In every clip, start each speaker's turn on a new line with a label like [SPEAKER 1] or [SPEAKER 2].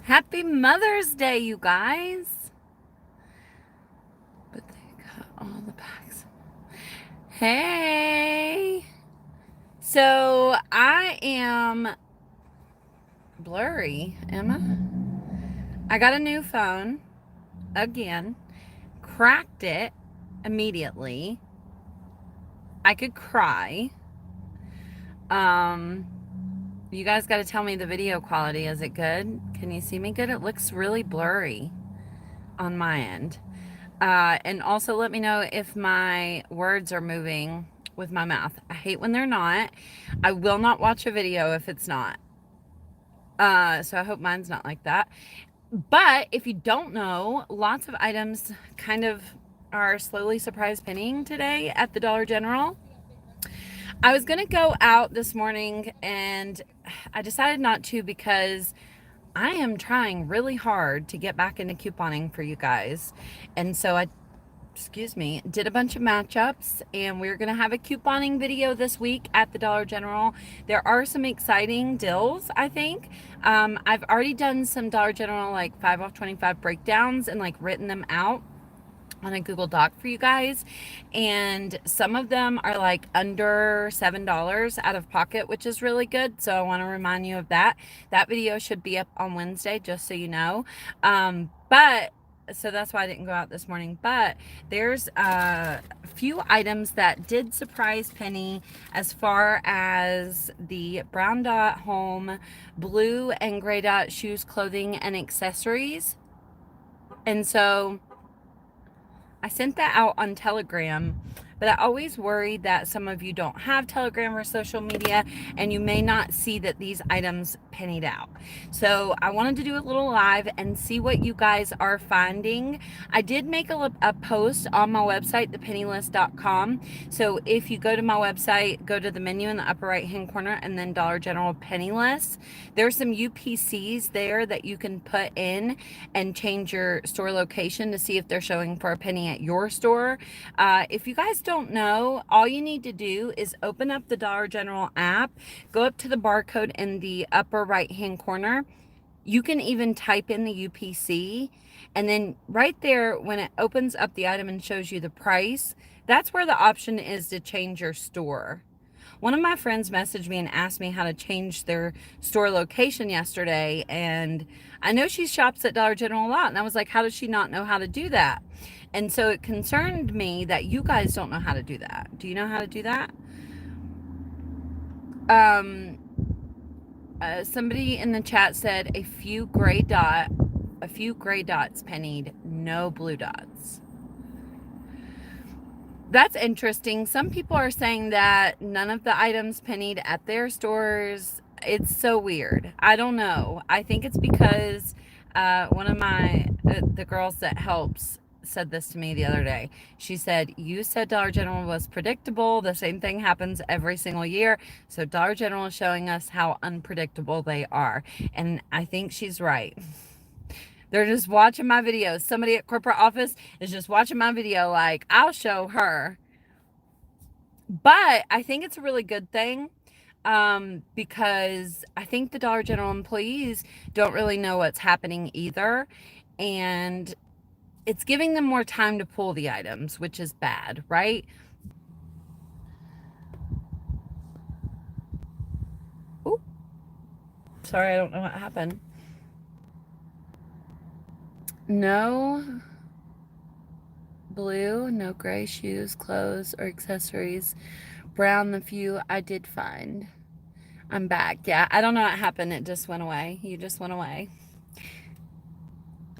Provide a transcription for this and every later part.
[SPEAKER 1] Happy Mother's Day, you guys. But they got all the packs. Hey. So I am blurry, Emma. I got a new phone again, cracked it immediately. I could cry. Um, you guys got to tell me the video quality. Is it good? Can you see me good? It looks really blurry on my end. And also let me know if my words are moving with my mouth. I hate when they're not. I will not watch a video if it's not. So I hope mine's not like that. But if you don't know, lots of items kind of are slowly surprise pinning today at the Dollar General. I was going to go out this morning and I decided not to because I am trying really hard to get back into couponing for you guys. And so I did a bunch of matchups, and we're going to have a couponing video this week at the Dollar General. There are some exciting deals, I think. I've already done some Dollar General like 5 off 25 breakdowns and like written them out on a Google Doc for you guys, and some of them are like under $7 out of pocket, which is really good. So I want to remind you of that. That video should be up on Wednesday, just so you know. But so that's why I didn't go out this morning. But there's a few items that did surprise Penny as far as the brown dot home, blue and gray dot shoes, clothing, and accessories. And so I sent that out on Telegram, but I always worry that some of you don't have Telegram or social media and you may not see that these items pennied out. So I wanted to do a little live and see what you guys are finding. I did make a post on my website, thepennylist.com. So if you go to my website, go to the menu in the upper right hand corner and then Dollar General Penny List. There's some UPCs there that you can put in and change your store location to see if they're showing for a penny at your store. If you guys don't know, all you need to do is open up the Dollar General app, go up to the barcode in the upper right hand corner. You can even type in the UPC, and then right there when it opens up the item and shows you the price, that's where the option is to change your store. One of my friends messaged me and asked me how to change their store location yesterday, and I know she shops at Dollar General a lot, and I was like, how does she not know how to do that? And so it concerned me that you guys don't know how to do that. Do you know how to do that? Somebody in the chat said a few gray dots pennied, no blue dots. That's interesting. Some people are saying that none of the items pennied at their stores. It's so weird. I don't know. I think it's because one of the girls that helps said this to me the other day. She said, you said Dollar General was predictable. The same thing happens every single year. So Dollar General is showing us how unpredictable they are. And I think she's right. They're just watching my videos. Somebody at corporate office is just watching my video like, I'll show her. But I think it's a really good thing, because I think the Dollar General employees don't really know what's happening either. And it's giving them more time to pull the items, which is bad, right? Ooh, sorry, I don't know what happened. No blue, no gray shoes, clothes, or accessories. Brown, the few I did find. I'm back. Yeah, I don't know what happened. It just went away. You just went away.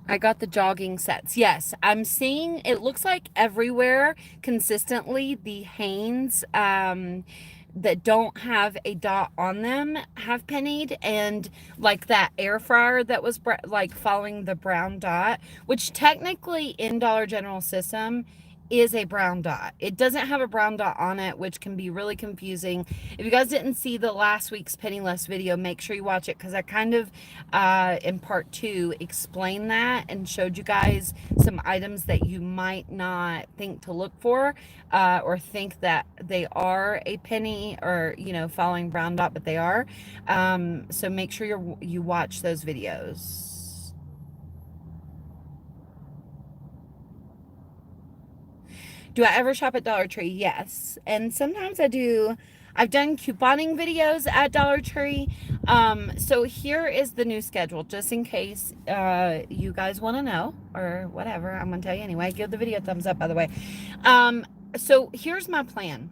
[SPEAKER 1] I got the jogging sets. Yes, I'm seeing, it looks like everywhere consistently the Hanes that don't have a dot on them have pennied, and like that air fryer that was like following the brown dot, which technically in Dollar General system is a brown dot. It doesn't have a brown dot on it, which can be really confusing. If you guys didn't see the last week's Penny List video, make sure you watch it, because I kind of in part 2 explained that and showed you guys some items that you might not think to look for, or think that they are a penny, or following brown dot, but they are. So make sure you watch those videos. Do I ever shop at Dollar Tree? Yes. And sometimes I do. I've done couponing videos at Dollar Tree. So here is the new schedule, just in case you guys want to know or whatever. I'm going to tell you anyway. Give the video a thumbs up, by the way. So here's my plan.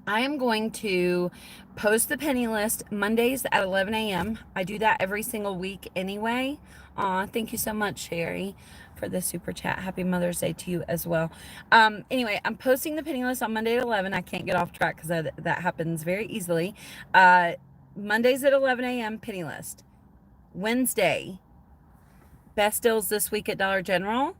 [SPEAKER 1] I am going to post the penny list Mondays at 11 a.m. I do that every single week anyway. Thank you so much, Sherry, for the super chat. Happy Mother's Day to you as well. Anyway, I'm posting the penny list on Monday at 11. I can't get off track because that happens very easily. Mondays at 11 a.m. penny list. Wednesday, best deals this week at Dollar General.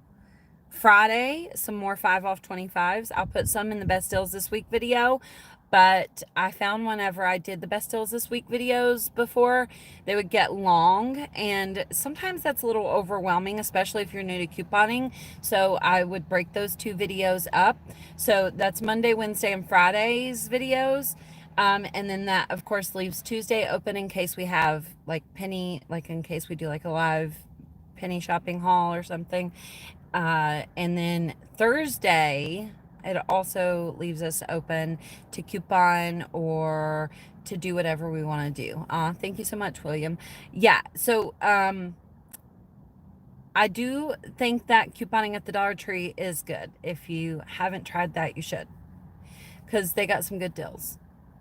[SPEAKER 1] Friday, some more 5 off 25s. I'll put some in the best deals this week video, but I found whenever I did the best deals this week videos before, they would get long, and sometimes that's a little overwhelming, especially if you're new to couponing. So I would break those 2 videos up. So that's Monday, Wednesday, and Friday's videos. And then that of course leaves Tuesday open in case we have like in case we do like a live penny shopping haul or something. And then Thursday, it also leaves us open to coupon or to do whatever we want to do. Thank you so much, William. Yeah, so I do think that couponing at the Dollar Tree is good. If you haven't tried that, you should, because they got some good deals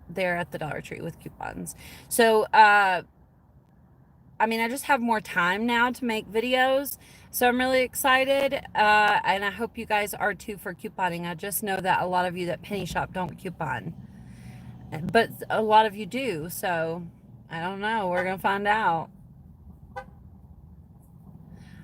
[SPEAKER 1] there at the Dollar Tree with coupons. So, I mean, I just have more time now to make videos, so I'm really excited, and I hope you guys are too for couponing. I just know that a lot of you that penny shop don't coupon, but a lot of you do, so I don't know. We're going to find out.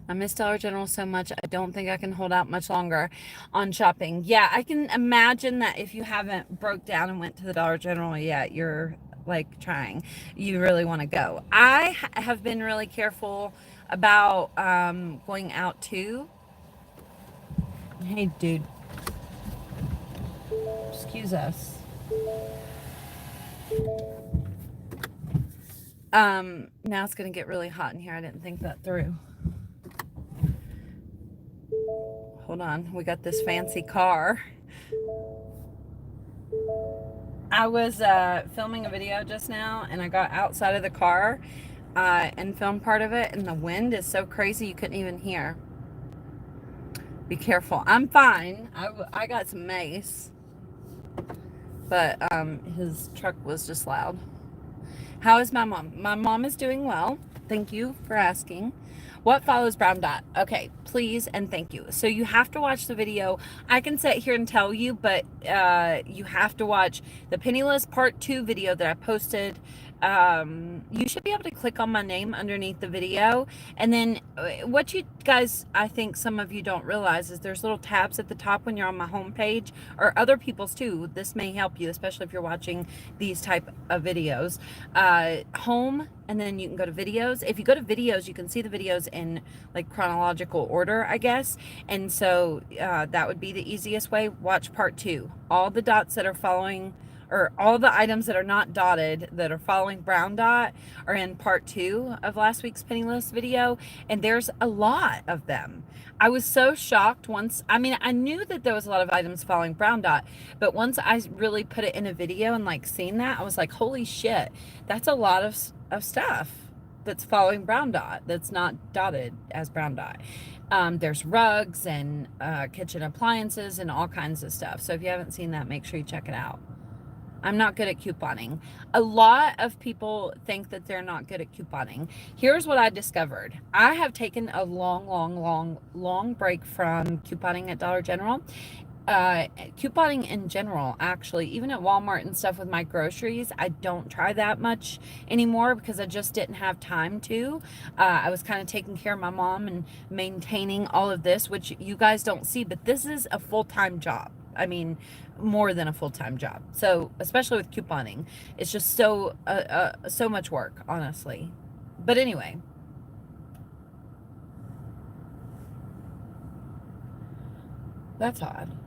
[SPEAKER 1] I miss Dollar General so much, I don't think I can hold out much longer on shopping. Yeah, I can imagine that if you haven't broke down and went to the Dollar General yet, you're like trying. You really want to go. I have been really careful about going out too. Hey, dude. Excuse us. Now it's going to get really hot in here. I didn't think that through. Hold on, we got this fancy car. I was filming a video just now, and I got outside of the car and filmed part of it, and the wind is so crazy you couldn't even hear. Be careful. I'm fine. I got some mace, but his truck was just loud. How is my mom? My mom is doing well. Thank you for asking. What follows Brown Dot? Okay, please and thank you. So you have to watch the video. I can sit here and tell you, but you have to watch the Penniless Part 2 video that I posted. You should be able to click on my name underneath the video, and then what you guys, I think some of you don't realize, is there's little tabs at the top when you're on my homepage, or other people's too. This may help you, especially if you're watching these type of videos. Home, and then you can go to videos. If you go to videos, you can see the videos in like chronological order, I guess. And so that would be the easiest way. Watch part 2. All the dots that are following, or all the items that are not dotted that are following Brown Dot, are in part 2 of last week's Penniless video, and there's a lot of them. I was so shocked once. I mean, I knew that there was a lot of items following Brown Dot, but once I really put it in a video and like seen that, I was like, holy shit, that's a lot of stuff that's following Brown Dot that's not dotted as Brown Dot. There's rugs and kitchen appliances and all kinds of stuff. So if you haven't seen that, make sure you check it out. I'm not good at couponing. A lot of people think that they're not good at couponing. Here's what I discovered. I have taken a long break from couponing at Dollar General. Couponing in general, actually, even at Walmart and stuff with my groceries, I don't try that much anymore because I just didn't have time to. I was kind of taking care of my mom and maintaining all of this, which you guys don't see, but this is a full-time job. I mean, more than a full-time job. So especially with couponing, it's just so much work, honestly. But anyway, that's odd.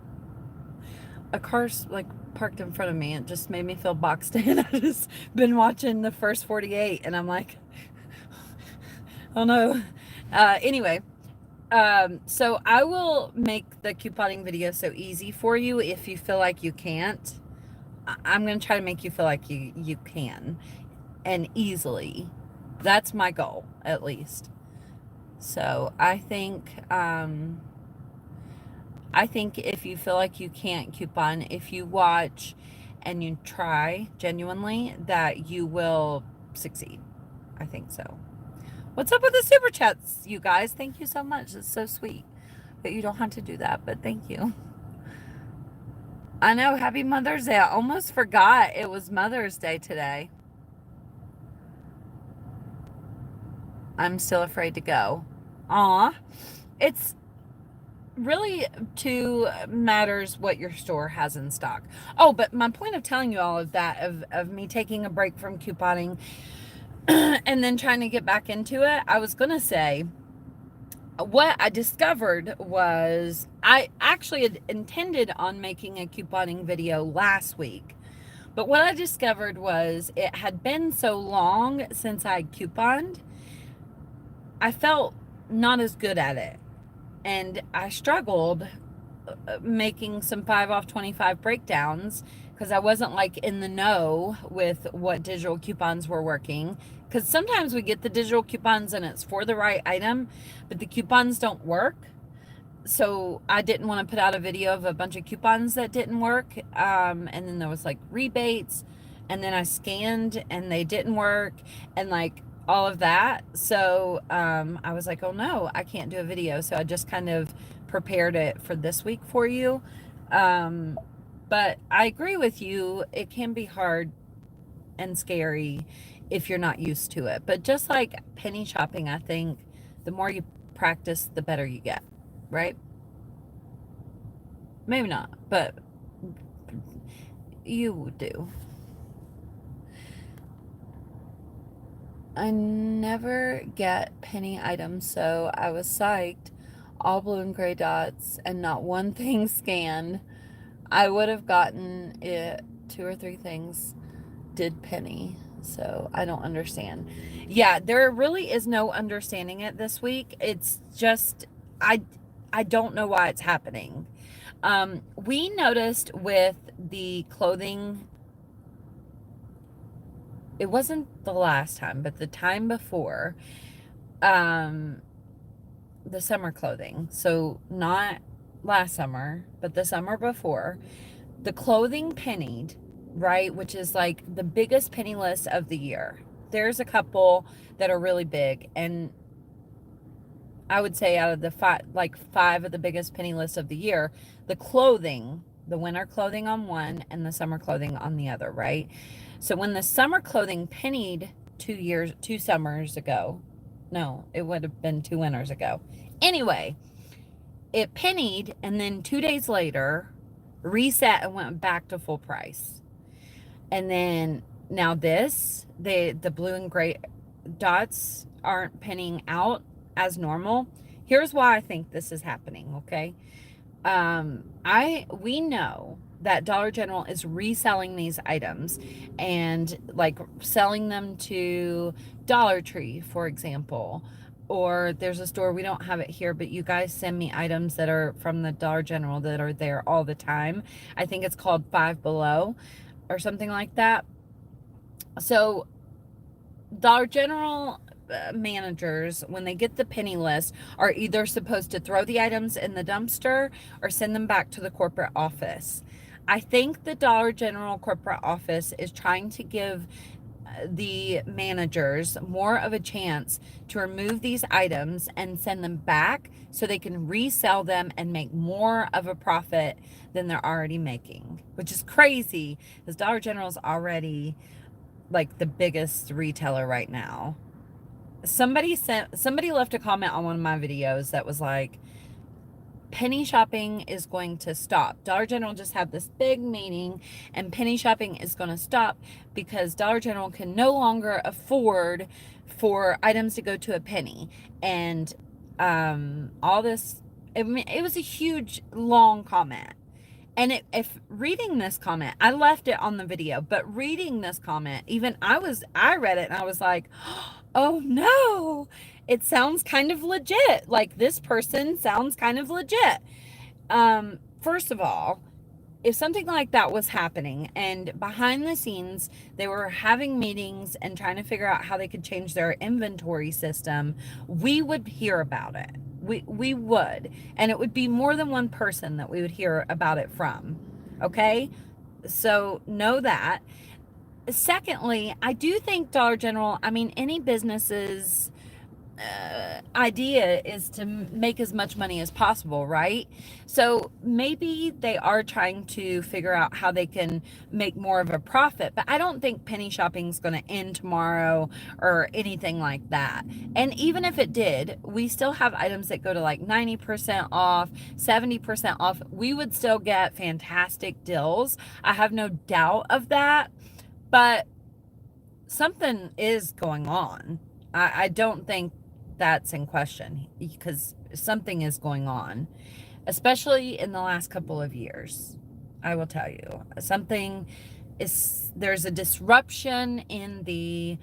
[SPEAKER 1] A car's like parked in front of me. It just made me feel boxed in. I just been watching the first 48 and I'm like, oh no. Anyway, So I will make the couponing video so easy for you if you feel like you can't. I'm going to try to make you feel like you can, and easily. That's my goal, at least. So I think if you feel like you can't coupon, if you watch and you try genuinely, that you will succeed. I think so. What's up with the super chats, you guys? Thank you so much. It's so sweet. But you don't have to do that, but thank you. I know. Happy Mother's Day. I almost forgot it was Mother's Day today. I'm still afraid to go. Aw. It's really two matters what your store has in stock. Oh, but my point of telling you all of that, of me taking a break from couponing and then trying to get back into it, I was going to say, what I discovered was I actually had intended on making a couponing video last week. But what I discovered was it had been so long since I couponed, I felt not as good at it. And I struggled making some 5 off 25 breakdowns because I wasn't like in the know with what digital coupons were working. Because sometimes we get the digital coupons and it's for the right item, but the coupons don't work. So I didn't want to put out a video of a bunch of coupons that didn't work. And then there was like rebates, and then I scanned and they didn't work, and like all of that. So I was like, oh no, I can't do a video. So I just kind of prepared it for this week for you. But I agree with you. It can be hard and scary if you're not used to it. But just like penny shopping, I think the more you practice, the better you get, right? Maybe not, but you do. I never get penny items, so I was psyched. All blue and gray dots and not one thing scanned. I would have gotten it. 2 or 3 things did penny, so I don't understand. Yeah, there really is no understanding it this week. It's just I don't know why it's happening. We noticed with the clothing, it wasn't the last time, but the time before, the summer clothing. So not last summer, but the summer before, the clothing pennied, right? Which is like the biggest penny list of the year. There's a couple that are really big, and I would say out of the 5 of the biggest penny lists of the year, the clothing, the winter clothing on one and the summer clothing on the other, right? So when the summer clothing pennied 2 summers ago, no, it would have been 2 winters ago. Anyway, it pennied, and then 2 days later reset and went back to full price. And then now the blue and gray dots aren't penning out as normal. Here's why I think this is happening, okay? We know that Dollar General is reselling these items and like selling them to Dollar Tree, for example. Or there's a store, we don't have it here, but you guys send me items that are from the Dollar General that are there all the time. I think it's called Five Below or something like that. So Dollar General managers, when they get the penny list, are either supposed to throw the items in the dumpster or send them back to the corporate office. I think the Dollar General corporate office is trying to give the managers more of a chance to remove these items and send them back so they can resell them and make more of a profit than they're already making, which is crazy because Dollar General is already like the biggest retailer right now. Somebody left a comment on one of my videos that was like, penny shopping is going to stop. Dollar General just had this big meeting and penny shopping is going to stop because Dollar General can no longer afford for items to go to a penny. And all this, it was a huge, long comment. And if reading this comment, I left it on the video, but reading this comment, even I read it and I was like, oh no, it sounds kind of legit. Like this person sounds kind of legit. First of all, if something like that was happening and behind the scenes they were having meetings and trying to figure out how they could change their inventory system, we would hear about it. We would, and it would be more than one person that we would hear about it from. Okay, so know that. Secondly, I do think Dollar General, I mean, any businesses idea is to make as much money as possible, right? So maybe they are trying to figure out how they can make more of a profit, but I don't think penny shopping is going to end tomorrow or anything like that. And even if it did, we still have items that go to like 90% off, 70% off. We would still get fantastic deals. I have no doubt of that, but something is going on. I don't think that's in question because something is going on, especially in the last couple of years. I will tell you, there's a disruption in the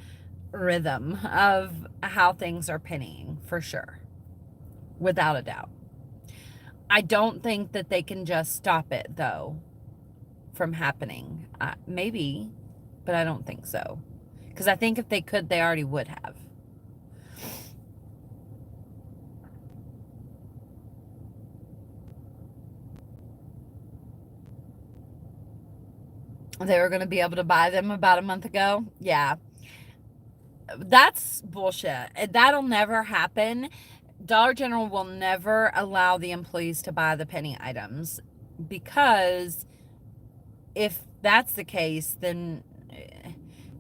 [SPEAKER 1] rhythm of how things are pennying for sure, without a doubt. I don't think that they can just stop it though from happening. Maybe, but I don't think so. Because I think if they could, they already would have. They were going to be able to buy them about a month ago. Yeah. That's bullshit. That'll never happen. Dollar General will never allow the employees to buy the penny items because if that's the case, then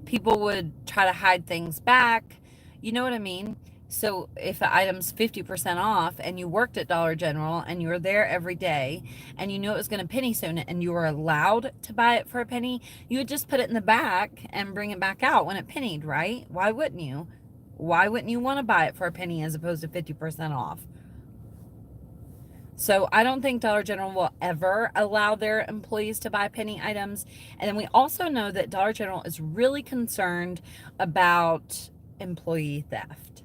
[SPEAKER 1] people would try to hide things back. You know what I mean? So if the item's 50% off and you worked at Dollar General and you were there every day and you knew it was going to penny soon and you were allowed to buy it for a penny, you would just put it in the back and bring it back out when it pennied, right? Why wouldn't you? Why wouldn't you want to buy it for a penny as opposed to 50% off? So I don't think Dollar General will ever allow their employees to buy penny items. And then we also know that Dollar General is really concerned about employee theft.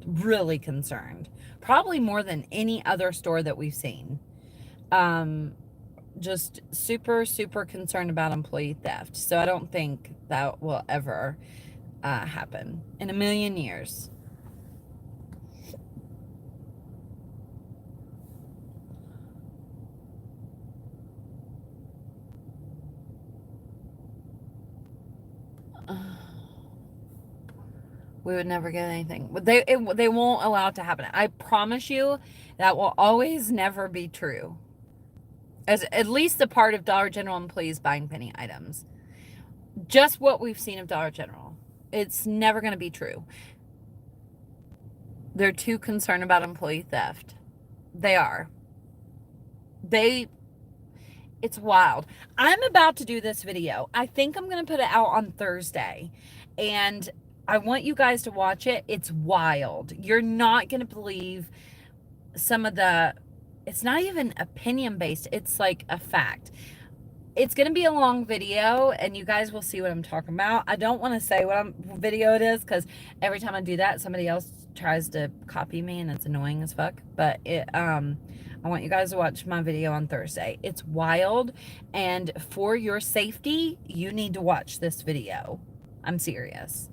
[SPEAKER 1] Really concerned. Probably more than any other store that we've seen. Just super, super concerned about employee theft. So I don't think that will ever happen in a million years. We would never get anything. They won't allow it to happen. I promise you that will always never be true. As at least the part of Dollar General employees buying penny items. Just what we've seen of Dollar General. It's never going to be true. They're too concerned about employee theft. They are. It's wild. I'm about to do this video. I think I'm going to put it out on Thursday. And I want you guys to watch it. It's wild. You're not going to believe some of it's not even opinion based. It's like a fact. It's going to be a long video and you guys will see what I'm talking about. I don't want to say what video it is because every time I do that, somebody else tries to copy me and it's annoying as fuck. But I want you guys to watch my video on Thursday. It's wild, and for your safety, you need to watch this video. I'm serious.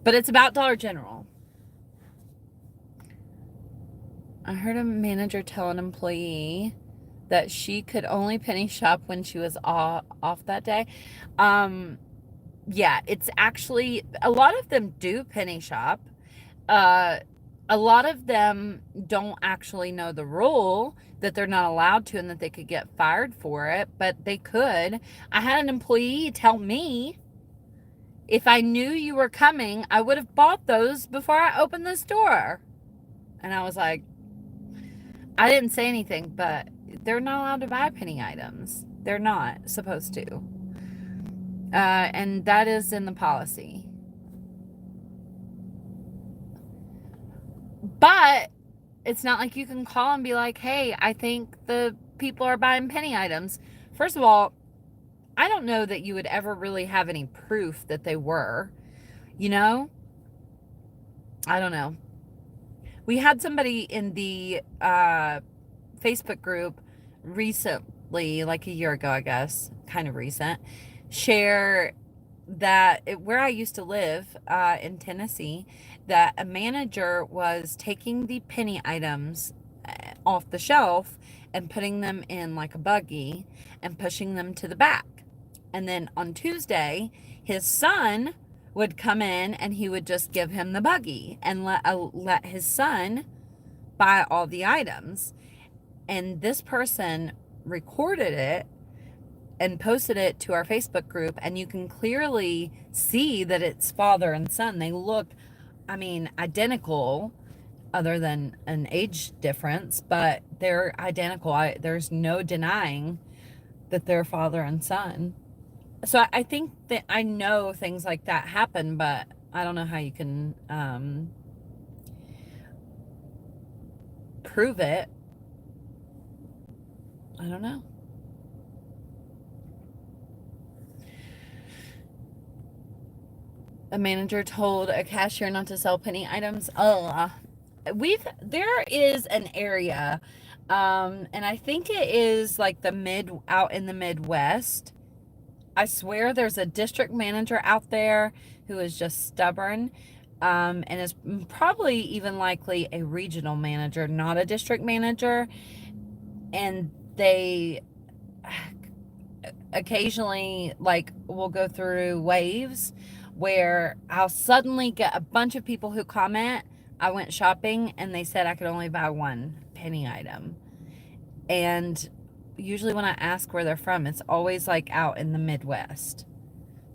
[SPEAKER 1] But it's about Dollar General. I heard a manager tell an employee that she could only penny shop when she was off that day. Yeah, it's actually, a lot of them do penny shop. A lot of them don't actually know the rule that they're not allowed to and that they could get fired for it, but they could. I had an employee tell me, if I knew you were coming, I would have bought those before I opened the store. And I was like, I didn't say anything, but they're not allowed to buy penny items. They're not supposed to. And that is in the policy. But it's not like you can call and be like, hey, I think the people are buying penny items. First of all, I don't know that you would ever really have any proof that they were, you know? I don't know. We had somebody in the Facebook group recently, like a year ago, I guess, kind of recent, share that where I used to live in Tennessee, that a manager was taking the penny items off the shelf and putting them in like a buggy and pushing them to the back. And then on Tuesday, his son would come in and he would just give him the buggy and let his son buy all the items. And this person recorded it and posted it to our Facebook group, and you can clearly see that it's father and son. They look, I mean, identical, other than an age difference, but they're identical. There's no denying that they're father and son. So I think that I know things like that happen, but I don't know how you can prove it. I don't know. A manager told a cashier not to sell penny items. There is an area, and I think it is like out in the Midwest. I swear there's a district manager out there who is just stubborn, and is probably even likely a regional manager, not a district manager. And they occasionally will go through waves where I'll suddenly get a bunch of people who comment, I went shopping and they said I could only buy one penny item. And usually when I ask where they're from, it's always like out in the Midwest.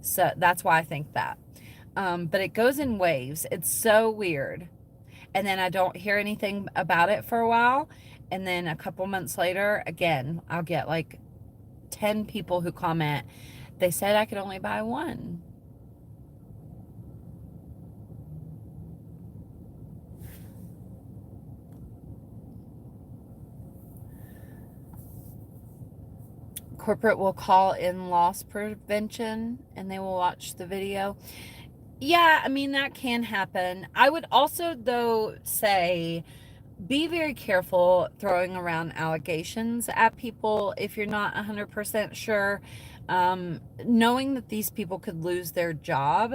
[SPEAKER 1] So that's why I think that. But it goes in waves. It's so weird. And then I don't hear anything about it for a while. And then a couple months later, again, I'll get like 10 people who comment, they said I could only buy one. Corporate will call in loss prevention and they will watch the video. Yeah, I mean, that can happen. I would also, though, say be very careful throwing around allegations at people if you're not 100% sure. Knowing that these people could lose their job,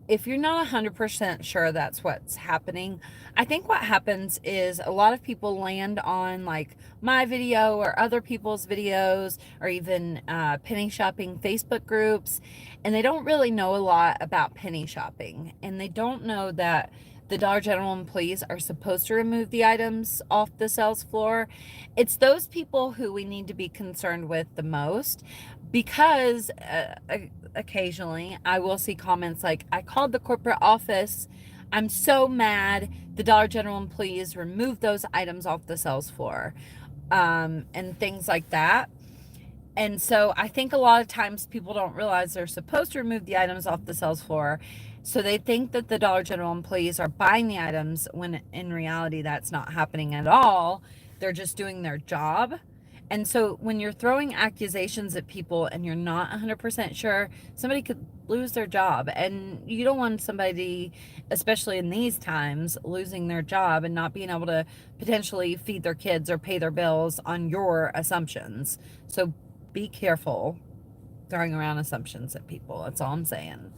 [SPEAKER 1] if you're not 100% sure that's what's happening, I think what happens is a lot of people land on like my video or other people's videos, or even penny shopping Facebook groups, and they don't really know a lot about penny shopping, and they don't know that the Dollar General employees are supposed to remove the items off the sales floor. It's those people who we need to be concerned with the most, because occasionally I will see comments like, I called the corporate office, I'm so mad, the Dollar General employees removed those items off the sales floor, and things like that. And so I think a lot of times people don't realize they're supposed to remove the items off the sales floor. So they think that the Dollar General employees are buying the items, when in reality that's not happening at all. They're just doing their job. And so when you're throwing accusations at people and you're not 100% sure, somebody could lose their job. And you don't want somebody, especially in these times, losing their job and not being able to potentially feed their kids or pay their bills on your assumptions. So be careful throwing around assumptions at people. That's all I'm saying.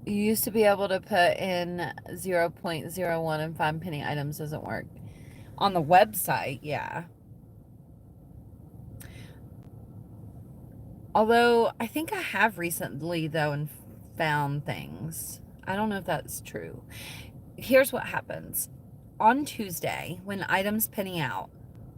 [SPEAKER 1] You used to be able to put in 0.01 and find penny items. Doesn't work. On the website, yeah. Although, I think I have recently, though, and found things. I don't know if that's true. Here's what happens. On Tuesday, when items penny out,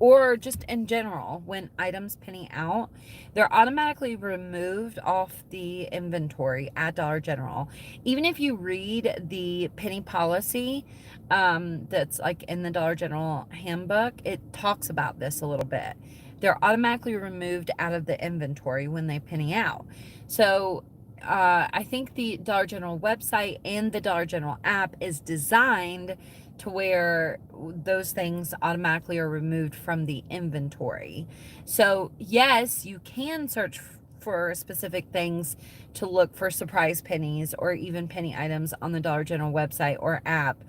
[SPEAKER 1] or just in general, when items penny out, they're automatically removed off the inventory at Dollar General. Even if you read the penny policy, that's like in the Dollar General handbook, it talks about this a little bit. They're automatically removed out of the inventory when they penny out. So I think the Dollar General website and the Dollar General app is designed to where those things automatically are removed from the inventory. So, yes, you can search for specific things to look for surprise pennies or even penny items on the Dollar General website or app.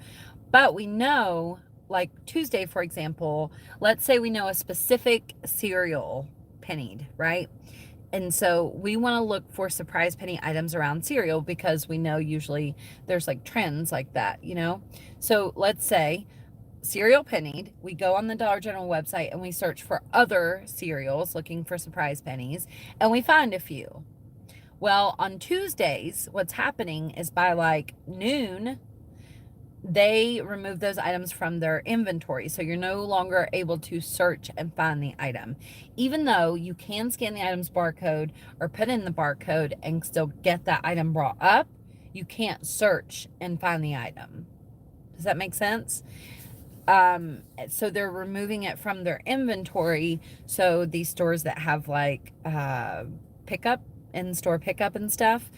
[SPEAKER 1] But we know, like Tuesday, for example, let's say we know a specific cereal pennied, right? And so we want to look for surprise penny items around cereal because we know usually there's like trends like that, you know? So let's say cereal pennied, we go on the Dollar General website and we search for other cereals looking for surprise pennies, and we find a few. Well, on Tuesdays, what's happening is by like noon, they remove those items from their inventory. So you're no longer able to search and find the item. Even though you can scan the item's barcode or put in the barcode and still get that item brought up, you can't search and find the item. Does that make sense? So they're removing it from their inventory. So these stores that have like pickup, in-store pickup and stuff,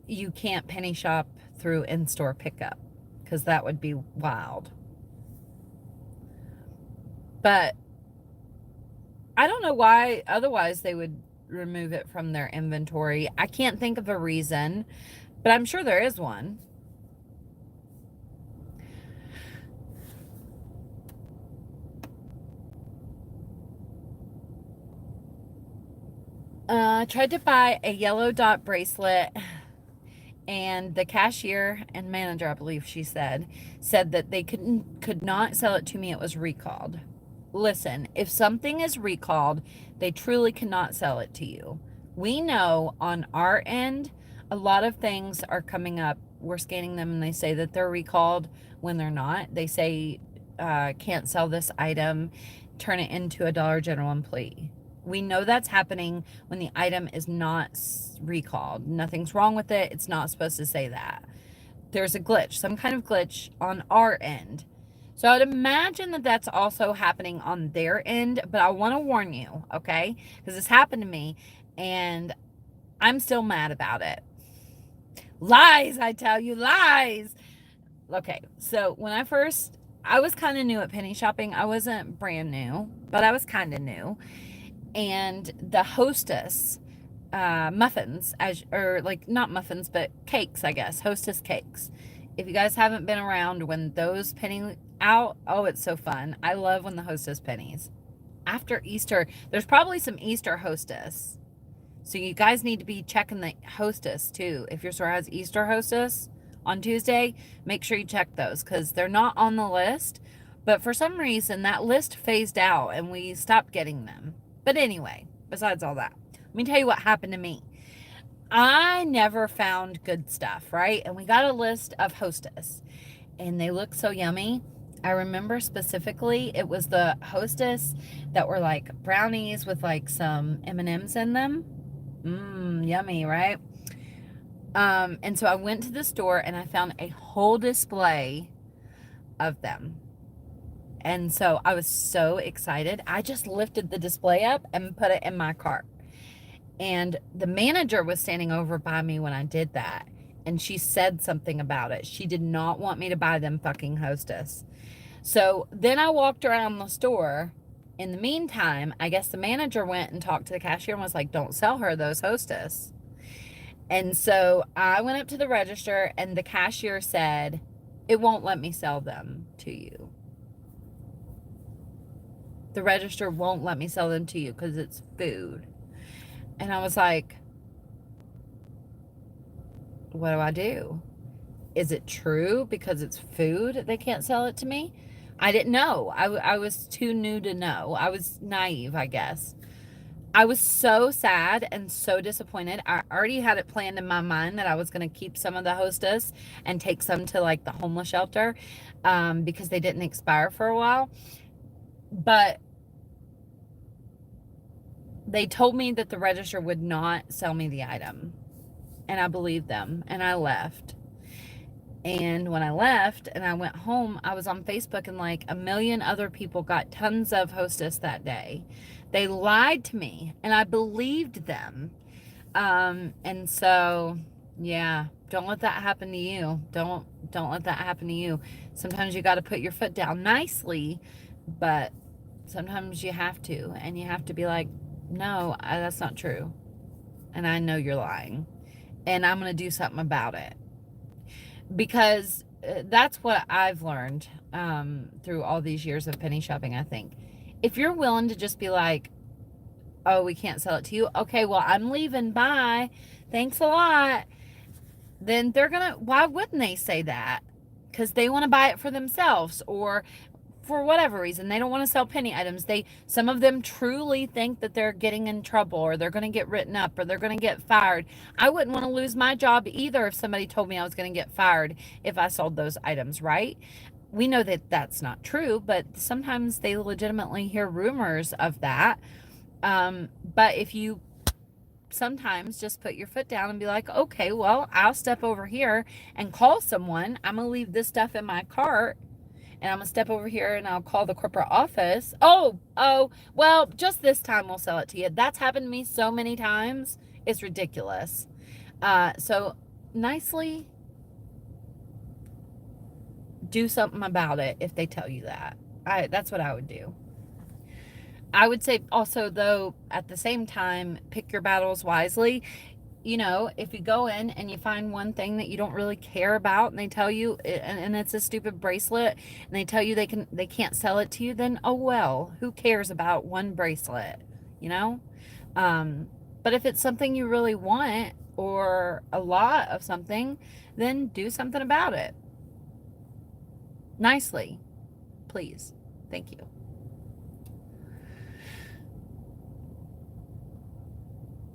[SPEAKER 1] you can't penny shop through in-store pickup, because that would be wild. But I don't know why otherwise they would remove it from their inventory. I can't think of a reason, but I'm sure there is one. Tried to buy a yellow dot bracelet, and the cashier and manager, I believe she said that they could not sell it to me. It was recalled. Listen, if something is recalled, they truly cannot sell it to you. We know on our end, a lot of things are coming up. We're scanning them and they say that they're recalled when they're not. They say, can't sell this item, turn it into a Dollar General employee. We know that's happening when the item is not recalled. Nothing's wrong with it. It's not supposed to say that. There's a glitch, some kind of glitch on our end. So I'd imagine that that's also happening on their end, but I want to warn you, okay? Because this happened to me and I'm still mad about it. Lies, I tell you, lies. Okay, so when I was kind of new at penny shopping. I wasn't brand new, but I was kind of new. And the Hostess muffins, or like not muffins, but cakes, I guess, Hostess cakes. If you guys haven't been around when those penny out, oh, it's so fun. I love when the Hostess pennies. After Easter, there's probably some Easter Hostess. So you guys need to be checking the Hostess too. If your store has Easter Hostess on Tuesday, make sure you check those because they're not on the list. But for some reason, that list phased out and we stopped getting them. But anyway, besides all that, let me tell you what happened to me. I never found good stuff, right? And we got a list of Hostess, and they look so yummy. I remember specifically it was the Hostess that were like brownies with like some M&Ms in them. Yummy, right? And so I went to the store and I found a whole display of them. And so I was so excited. I just lifted the display up and put it in my cart. And the manager was standing over by me when I did that. And she said something about it. She did not want me to buy them fucking Hostess. So then I walked around the store. In the meantime, I guess the manager went and talked to the cashier and was like, don't sell her those Hostess. And so I went up to the register and the cashier said, it won't let me sell them to you. The register won't let me sell them to you because it's food. And I was like, what do I do? Is it true because it's food they can't sell it to me? I didn't know. I was too new to know. I was naive, I guess. I was so sad and so disappointed. I already had it planned in my mind that I was going to keep some of the Hostess and take some to like the homeless shelter because they didn't expire for a while. But they told me that the register would not sell me the item. And I believed them. And I left. And when I left and I went home, I was on Facebook and like a million other people got tons of Hostess that day. They lied to me and I believed them. And so Yeah, don't let that happen to you. Don't let that happen to you. Sometimes you got to put your foot down nicely, but sometimes you have to, and you have to be like, "No, that's not true." And I know you're lying, and I'm going to do something about it. Because that's what I've learned through all these years of penny shopping, I think. If you're willing to just be like, "Oh, we can't sell it to you." Okay, well, I'm leaving. Bye. Thanks a lot. Then they're going to, why wouldn't they say that? Because they want to buy it for themselves, or for whatever reason they don't want to sell penny items. Some of them truly think that they're getting in trouble, or they're going to get written up, or they're going to get fired. I wouldn't want to lose my job either if somebody told me I was going to get fired if I sold those items, right? We know that that's not true, but sometimes they legitimately hear rumors of that. But if you sometimes just put your foot down and be like, okay, well, I'll step over here and call someone. I'm going to leave this stuff in my cart, and I'm going to step over here and I'll call the corporate office. Oh, well, just this time we'll sell it to you. That's happened to me so many times. It's ridiculous. So nicely do something about it if they tell you that. That's what I would do. I would say also, though, at the same time, pick your battles wisely. You know, if you go in and you find one thing that you don't really care about, and they tell you, and it's a stupid bracelet, and they tell you they can't sell it to you, then oh well, who cares about one bracelet, you know? But if it's something you really want, or a lot of something, then do something about it. Nicely, please. Thank you.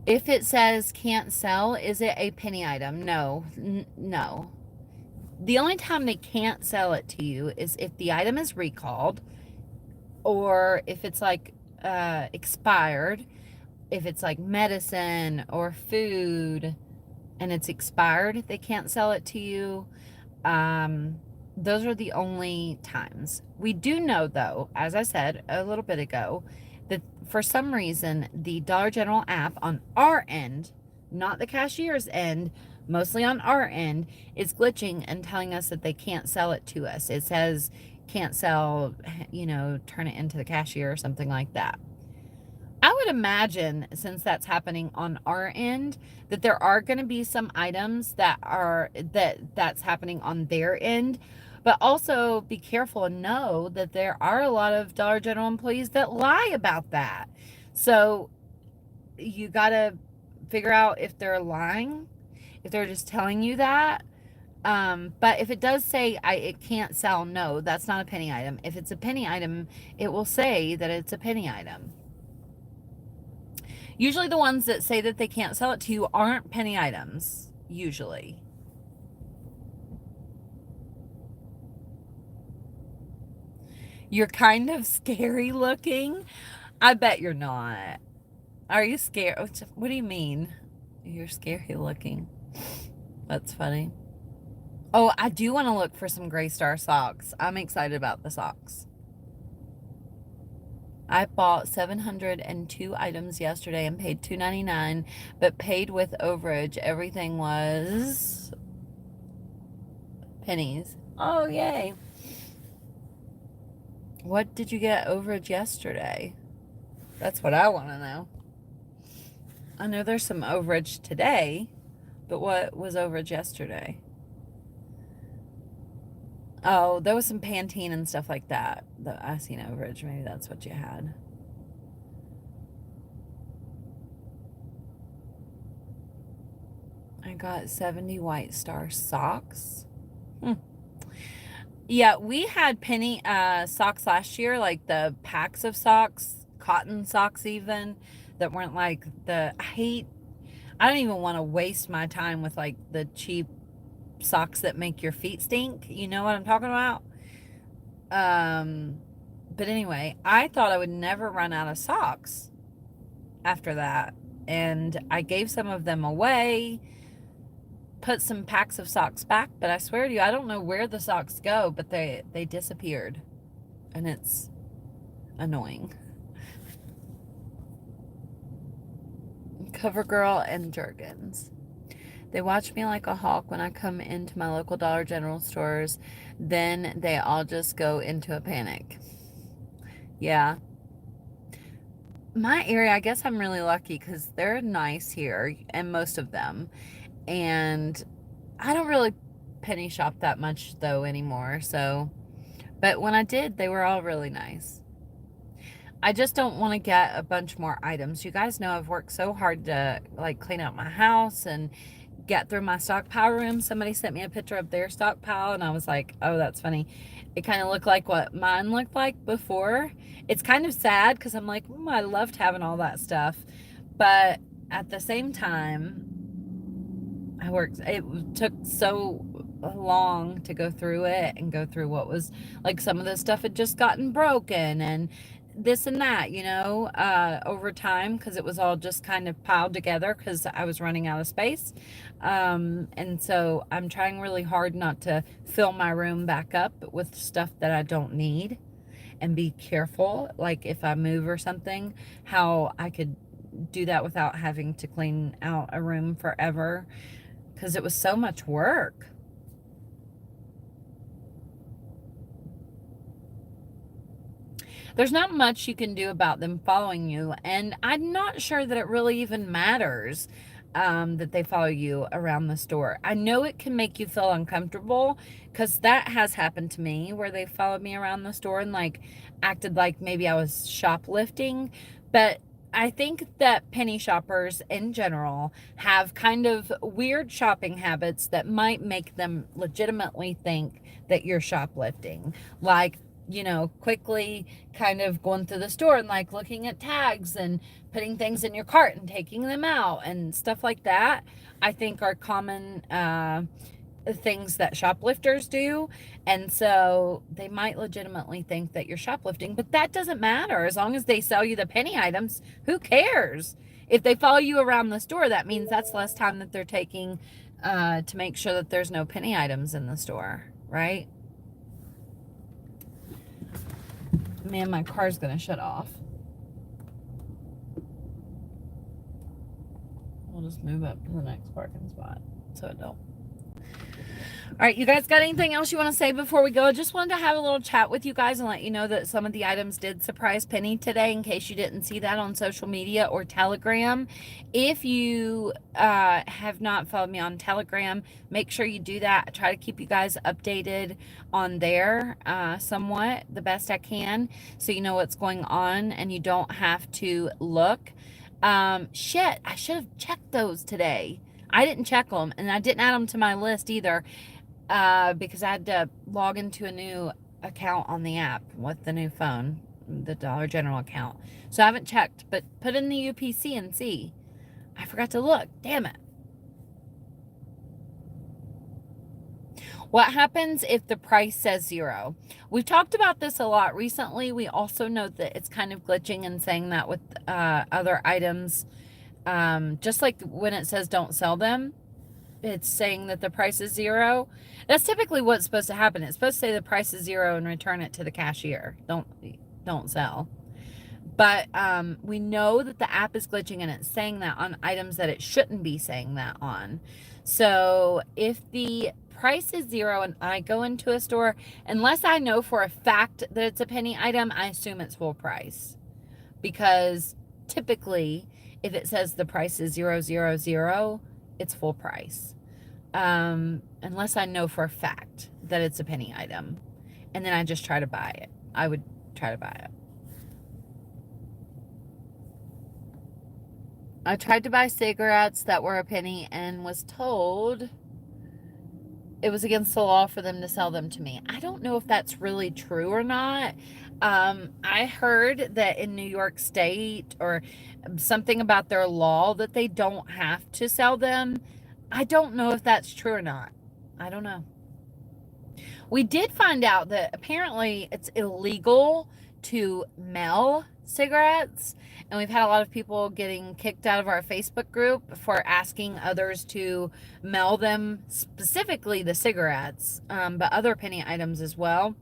[SPEAKER 1] If it says can't sell, is it a penny item? No. No. The only time they can't sell it to you is if the item is recalled, or if it's like expired, if it's like medicine or food and it's expired, they can't sell it to you. Those are the only times. We do know, though, as I said a little bit ago, that for some reason the Dollar General app on our end, not the cashier's end, mostly on our end, is glitching and telling us that they can't sell it to us. It says can't sell, turn it into the cashier or something like that. I would imagine, since that's happening on our end, that there are going to be some items that's happening on their end. But also be careful and know that there are a lot of Dollar General employees that lie about that. So you got to figure out if they're lying, if they're just telling you that. But if it does say it can't sell, no, that's not a penny item. If it's a penny item, it will say that it's a penny item. Usually the ones that say that they can't sell it to you aren't penny items, usually. You're kind of scary looking. I bet you're not. Are you scared? What do you mean? You're scary looking. That's funny. Oh, I do want to look for some Gray Star socks. I'm excited about the socks. I bought 702 items yesterday and paid $2.99, but paid with overage. Everything was pennies. Oh, yay. What did you get overage yesterday? That's what I want to know. I know there's some overage today, but what was overage yesterday? Oh, there was some Pantene and stuff like that I seen overage. Maybe that's what you had. I got 70 White Star socks. Yeah, we had penny socks last year, like the packs of socks, cotton socks even, that weren't like I don't even want to waste my time with like the cheap socks that make your feet stink. You know what I'm talking about? But anyway, I thought I would never run out of socks after that. And I gave some of them away, put some packs of socks back, but I swear to you, I don't know where the socks go, but they disappeared. And it's annoying. CoverGirl and Jergens. They watch me like a hawk when I come into my local Dollar General stores. Then they all just go into a panic. Yeah. My area, I guess I'm really lucky because they're nice here, and most of them. And I don't really penny shop that much though anymore. So, but when I did, they were all really nice. I just don't want to get a bunch more items. You guys know I've worked so hard to like clean out my house and get through my stockpile room. Somebody sent me a picture of their stockpile and I was like, oh, that's funny. It kind of looked like what mine looked like before. It's kind of sad because I'm like, I loved having all that stuff. But at the same time, it took so long to go through it and go through what was like some of the stuff had just gotten broken and this and that, over time because it was all just kind of piled together because I was running out of space. And so I'm trying really hard not to fill my room back up with stuff that I don't need and be careful, like if I move or something, how I could do that without having to clean out a room forever because it was so much work. There's not much you can do about them following you, and I'm not sure that it really even matters that they follow you around the store. I know it can make you feel uncomfortable because that has happened to me where they followed me around the store and like acted like maybe I was shoplifting, but I think that penny shoppers in general have kind of weird shopping habits that might make them legitimately think that you're shoplifting. Like, quickly kind of going through the store and like looking at tags and putting things in your cart and taking them out and stuff like that, I think are common things that shoplifters do. And so they might legitimately think that you're shoplifting, but that doesn't matter. As long as they sell you the penny items, who cares? If they follow you around the store, that means that's less time that they're taking to make sure that there's no penny items in the store, right? Man, my car's gonna shut off. We'll just move up to the next parking spot so it don't. All right, you guys got anything else you want to say before we go? I just wanted to have a little chat with you guys and let you know that some of the items did surprise Penny today in case you didn't see that on social media or Telegram. If you have not followed me on Telegram, make sure you do that. I try to keep you guys updated on there somewhat, the best I can, so you know what's going on and you don't have to look. Shit, I should have checked those today. I didn't check them, and I didn't add them to my list either. Because I had to log into a new account on the app with the new phone, the Dollar General account. So I haven't checked, but put in the UPC and see. I forgot to look. Damn it. What happens if the price says 0? We've talked about this a lot recently. We also know that it's kind of glitching and saying that with other items. Just like when it says don't sell them, it's saying that the price is 0. That's typically what's supposed to happen. It's supposed to say the price is 0 and return it to the cashier. Don't sell. But we know that the app is glitching and it's saying that on items that it shouldn't be saying that on. So if the price is 0 and I go into a store, unless I know for a fact that it's a penny item, I assume it's full price. Because typically, if it says the price is 000, it's full price. Unless I know for a fact that it's a penny item. And then I just try to buy it. I would try to buy it. I tried to buy cigarettes that were a penny and was told it was against the law for them to sell them to me. I don't know if that's really true or not. I heard that in New York State or something about their law that they don't have to sell them. I don't know if that's true or not. I don't know. We did find out that apparently it's illegal to mail cigarettes, and we've had a lot of people getting kicked out of our Facebook group for asking others to mail them, specifically the cigarettes, but other penny items as well.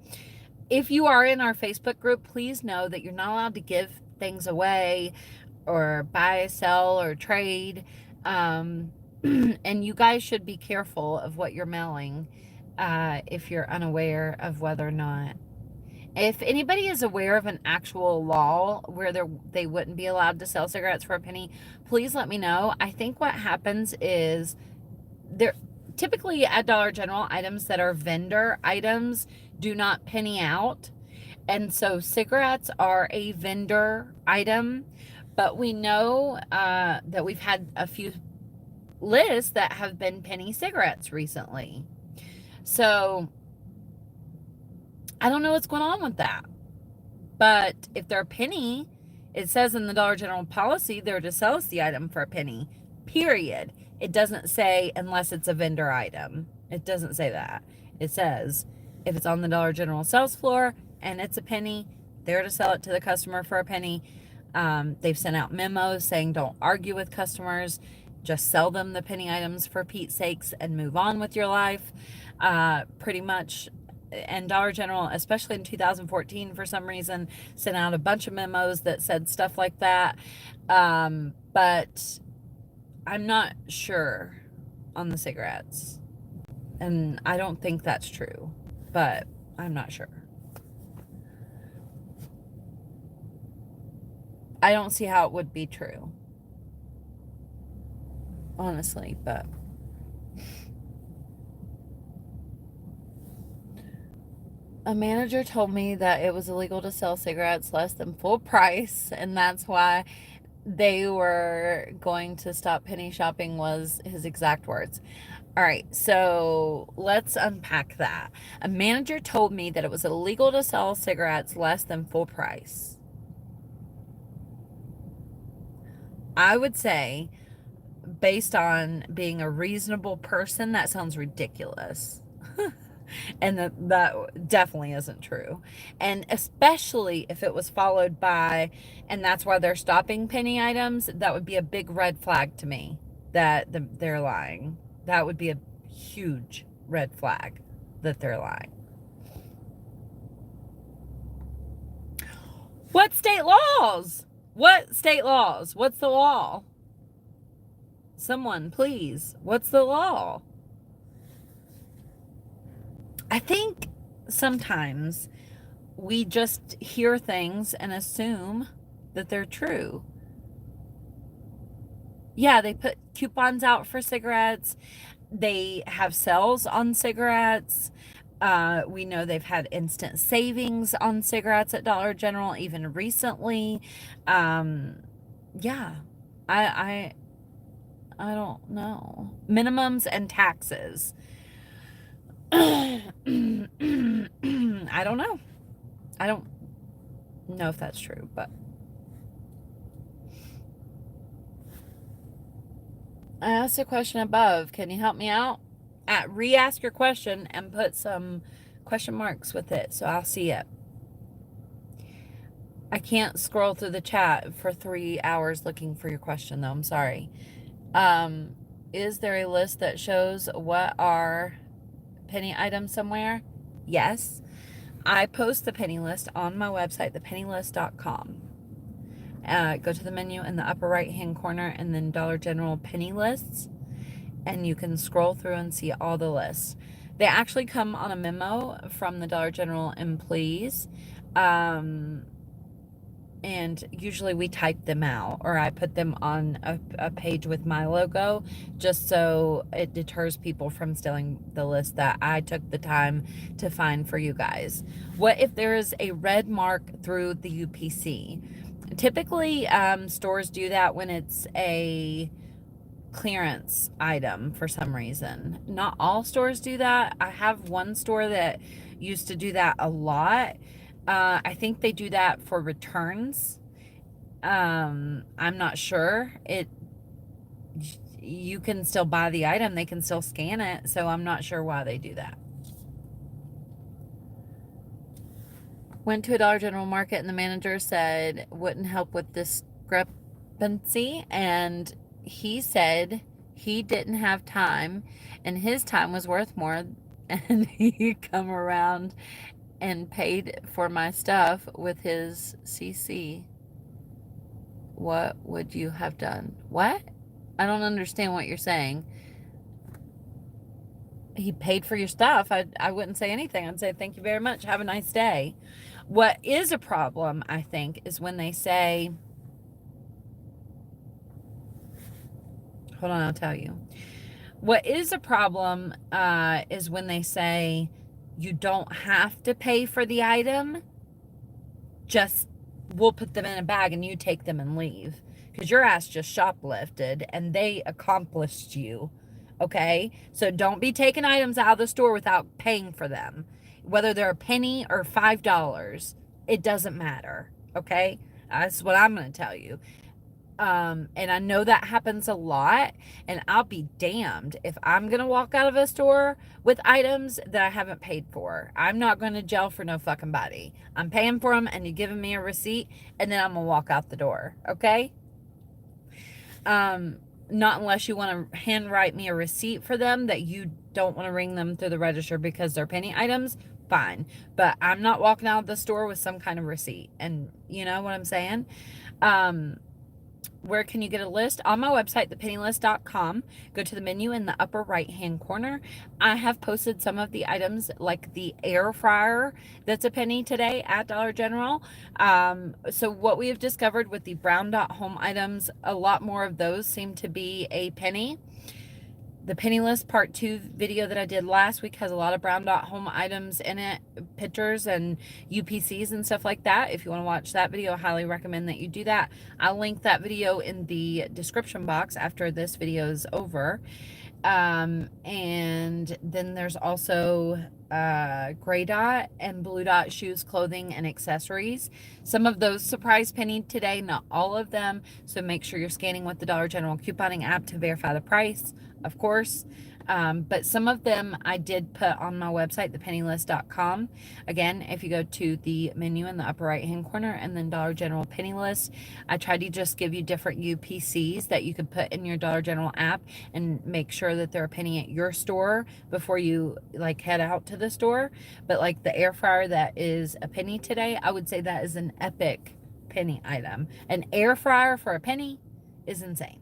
[SPEAKER 1] If you are in our Facebook group, please know that you're not allowed to give things away or buy, sell, or trade And you guys should be careful of what you're mailing if you're unaware of whether or not. If anybody is aware of an actual law where they wouldn't be allowed to sell cigarettes for a penny, please let me know. I think what happens is there typically at Dollar General, items that are vendor items do not penny out. And so cigarettes are a vendor item, but we know that we've had a few lists that have been penny cigarettes recently. So I don't know what's going on with that. But if they're a penny, it says in the Dollar General policy they're to sell us the item for a penny, period. It doesn't say unless it's a vendor item. It doesn't say that. It says if it's on the Dollar General sales floor and it's a penny, they're to sell it to the customer for a penny. They've sent out memos saying don't argue with customers, just sell them the penny items for Pete's sakes and move on with your life. Pretty much. And Dollar General, especially in 2014, for some reason, sent out a bunch of memos that said stuff like that. But I'm not sure on the cigarettes. And I don't think that's true, but I'm not sure. I don't see how it would be true, honestly, but a manager told me that it was illegal to sell cigarettes less than full price, and that's why they were going to stop penny shopping, was his exact words. All right, so let's unpack that. A manager told me that it was illegal to sell cigarettes less than full price. I would say, based on being a reasonable person, that sounds ridiculous. And that definitely isn't true. And especially if it was followed by, and that's why they're stopping penny items, that would be a big red flag to me that they're lying. That would be a huge red flag that they're lying. What state laws? What state laws? What's the law? Someone, please. What's the law? I think sometimes we just hear things and assume that they're true. Yeah, they put coupons out for cigarettes. They have sales on cigarettes. We know they've had instant savings on cigarettes at Dollar General even recently. Yeah, I don't know. Minimums and taxes. I don't know. I don't know if that's true, but I asked a question above. Can you help me out? Re-ask your question and put some question marks with it so I'll see it. I can't scroll through the chat for 3 hours looking for your question, though. I'm sorry. Is there a list that shows what are penny items somewhere? Yes. I post the penny list on my website, thepennylist.com. Go to the menu in the upper right hand corner and then Dollar General penny lists, and you can scroll through and see all the lists. They actually come on a memo from the Dollar General employees, and usually we type them out, or I put them on a page with my logo, just so it deters people from stealing the list that I took the time to find for you guys. What if there is a red mark through the UPC? Typically, stores do that when it's a clearance item for some reason. Not all stores do that. I have one store that used to do that a lot. I think they do that for returns. I'm not sure. You can still buy the item, they can still scan it, so I'm not sure why they do that. Went to a Dollar General market and the manager said wouldn't help with discrepancy, and he said he didn't have time and his time was worth more, and he come around and paid for my stuff with his CC. What would you have done? What? I don't understand what you're saying. He paid for your stuff. I wouldn't say anything. I'd say, thank you very much. Have a nice day. What is a problem, I think, is when they say, hold on, I'll tell you. What is a problem is when they say you don't have to pay for the item, just we'll put them in a bag and you take them and leave. Because your ass just shoplifted and they accomplished you. Okay? So don't be taking items out of the store without paying for them. Whether they're a penny or $5, it doesn't matter. Okay? That's what I'm going to tell you. And I know that happens a lot, and I'll be damned if I'm gonna walk out of a store with items that I haven't paid for. I'm not going to jail for no fucking body. I'm paying for them, and you're giving me a receipt, and then I'm gonna walk out the door. Okay? Not unless you want to handwrite me a receipt for them that you don't want to ring them through the register because they're penny items. Fine, but I'm not walking out of the store with some kind of receipt. And you know what I'm saying? Where can you get a list? On my website, thepennylist.com. Go to the menu in the upper right-hand corner. I have posted some of the items, like the air fryer that's a penny today at Dollar General. So what we have discovered with the brown dot home items, a lot more of those seem to be a penny. The penny list part 2 video that I did last week has a lot of brown dot home items in it, pictures and UPCs and stuff like that. If you want to watch that video, I highly recommend that you do that. I'll link that video in the description box after this video is over. And then there's also gray dot and blue dot shoes, clothing, and accessories. Some of those surprise penny today, not all of them. So make sure you're scanning with the Dollar General couponing app to verify the price, of course. But some of them I did put on my website, thepennylist.com. Again, if you go to the menu in the upper right hand corner and then Dollar General Penny List, I tried to just give you different UPCs that you could put in your Dollar General app and make sure that they're a penny at your store before you like head out to the store. But like the air fryer that is a penny today, I would say that is an epic penny item. An air fryer for a penny is insane.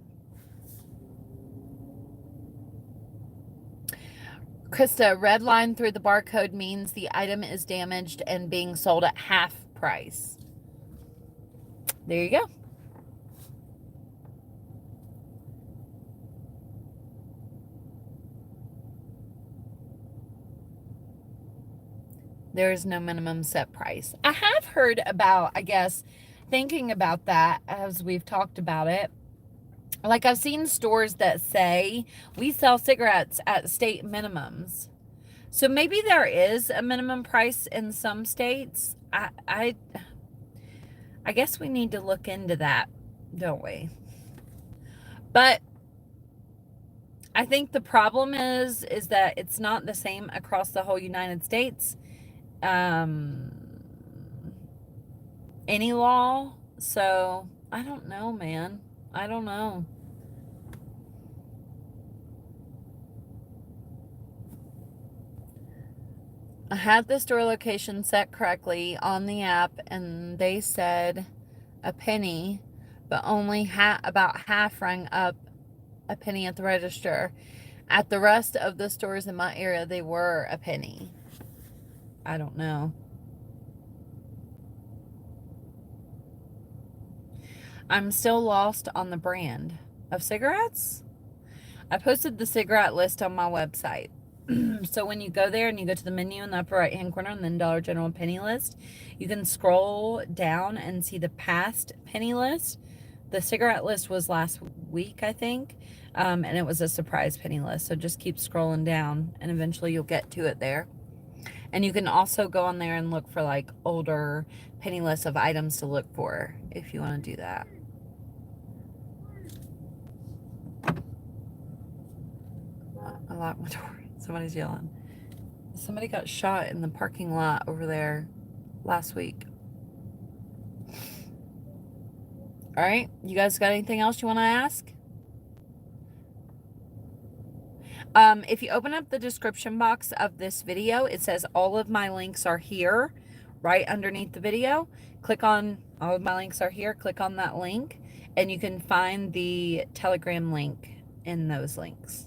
[SPEAKER 1] Krista, red line through the barcode means the item is damaged and being sold at half price. There you go. There is no minimum set price. I have heard about, I guess, thinking about that as we've talked about it. Like I've seen stores that say we sell cigarettes at state minimums. So maybe there is a minimum price in some states. I guess we need to look into that, don't we? But I think the problem is that it's not the same across the whole United States. Any law. So I don't know, man. I don't know. I had the store location set correctly on the app and they said a penny, but only about half rang up a penny at the register. At the rest of the stores in my area, they were a penny. I don't know. I'm still lost on the brand of cigarettes. I posted the cigarette list on my website. So when you go there and you go to the menu in the upper right hand corner and then Dollar General Penny List, you can scroll down and see the past penny list. The cigarette list was last week, I think, and it was a surprise penny list. So just keep scrolling down and eventually you'll get to it there. And you can also go on there and look for like older penny lists of items to look for if you want to do that. I locked my door. Somebody's yelling. Somebody got shot in the parking lot over there last week. All right. You guys got anything else you want to ask? If you open up the description box of this video, it says all of my links are here right underneath the video. Click on all of my links are here. Click on that link And you can find the Telegram link in those links.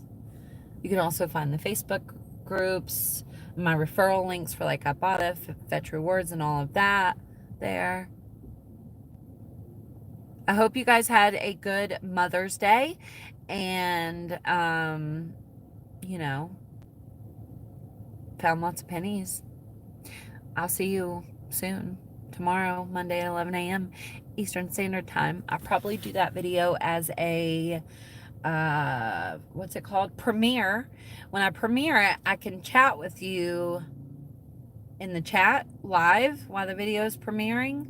[SPEAKER 1] You can also find the Facebook groups, my referral links for like Ibotta, Fetch Rewards, and all of that there. I hope you guys had a good Mother's Day and, you know, found lots of pennies. I'll see you soon. Tomorrow, Monday at 11 a.m. Eastern Standard Time. I'll probably do that video as a, what's it called? Premiere. When I premiere it, I can chat with you in the chat live while the video is premiering.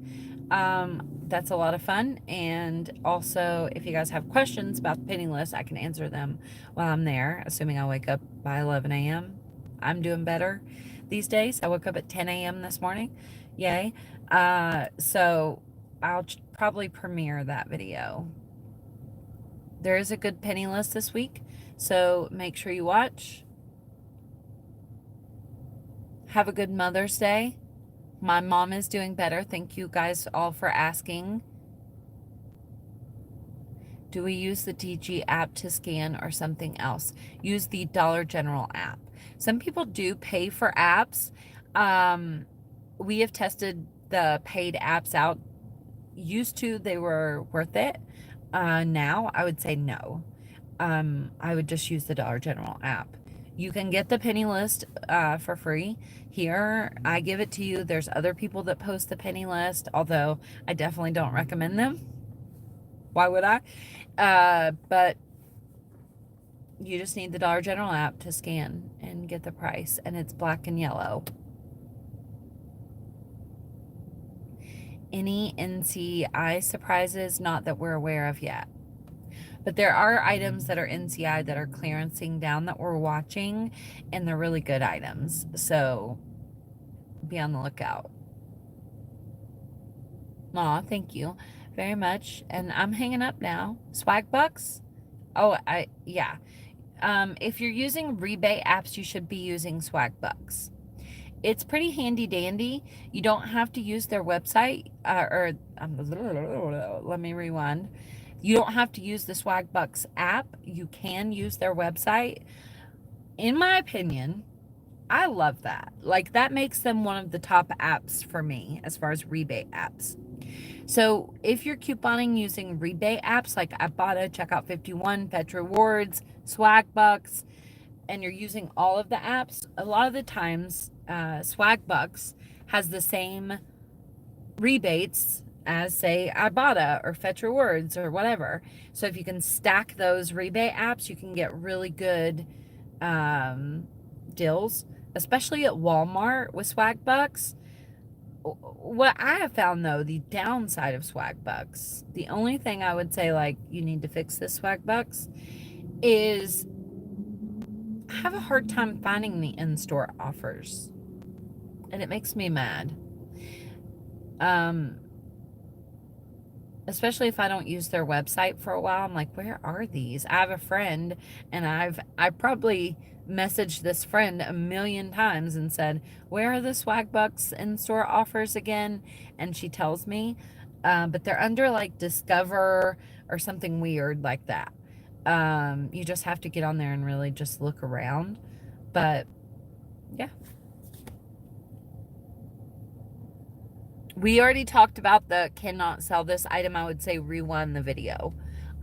[SPEAKER 1] That's a lot of fun. And also, if you guys have questions about the penny list, I can answer them while I'm there, assuming I wake up by 11 a.m. I'm doing better these days. I woke up at 10 a.m. this morning. Yay. So I'll probably premiere that video. There is a good penny list this week, so make sure you watch. Have a good Mother's Day. My mom is doing better. Thank you guys all for asking. Do we use the DG app to scan or something else? Use the Dollar General app. Some people do pay for apps. We have tested the paid apps out. Used to, they were worth it. Now, I would say no. I would just use the Dollar General app. You can get the penny list for free. Here, I give it to you. There's other people that post the penny list, although I definitely don't recommend them. Why would I? But you just need the Dollar General app to scan and get the price, and it's black and yellow. Any NCI surprises? Not that we're aware of yet. But there are items that are NCI that are clearancing down that we're watching, and they're really good items. So be on the lookout. Aw, thank you very much. And I'm hanging up now. Swag Bucks? Oh, yeah. If you're using rebate apps, you should be using Swag Bucks. It's pretty handy dandy. You don't have to use their website, let me rewind. You don't have to use the Swag Bucks app. You can use their website. In my opinion, I love that. Like, that makes them one of the top apps for me as far as rebate apps. So if you're couponing using rebate apps like Ibotta, Checkout 51, Fetch Rewards, Swag Bucks, and you're using all of the apps, a lot of the times Swag Bucks has the same rebates as, say, Ibotta or Fetch Rewards or whatever. So if you can stack those rebate apps, you can get really good deals, especially at Walmart with Swag Bucks. What I have found, though, the downside of Swag Bucks, the only thing I would say, like, you need to fix this Swag Bucks, is I have a hard time finding the in-store offers, and it makes me mad. Especially if I don't use their website for a while. I'm like, where are these? I have a friend, and I probably messaged this friend a million times and said, where are the Swag Bucks in-store offers again? And she tells me, but they're under like Discover or something weird like that. You just have to get on there and really just look around. But yeah. We already talked about the cannot sell this item. I would say rewind the video.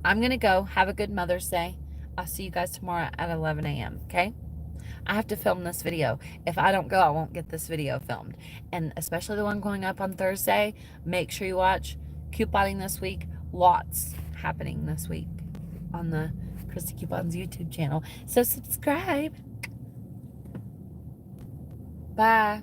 [SPEAKER 1] I'm going to go. Have a good Mother's Day. I'll see you guys tomorrow at 11 a.m. Okay? I have to film this video. If I don't go, I won't get this video filmed. And especially the one going up on Thursday, make sure you watch Couponing This Week. Lots happening this week on the Christy Coupons YouTube channel. So subscribe. Bye.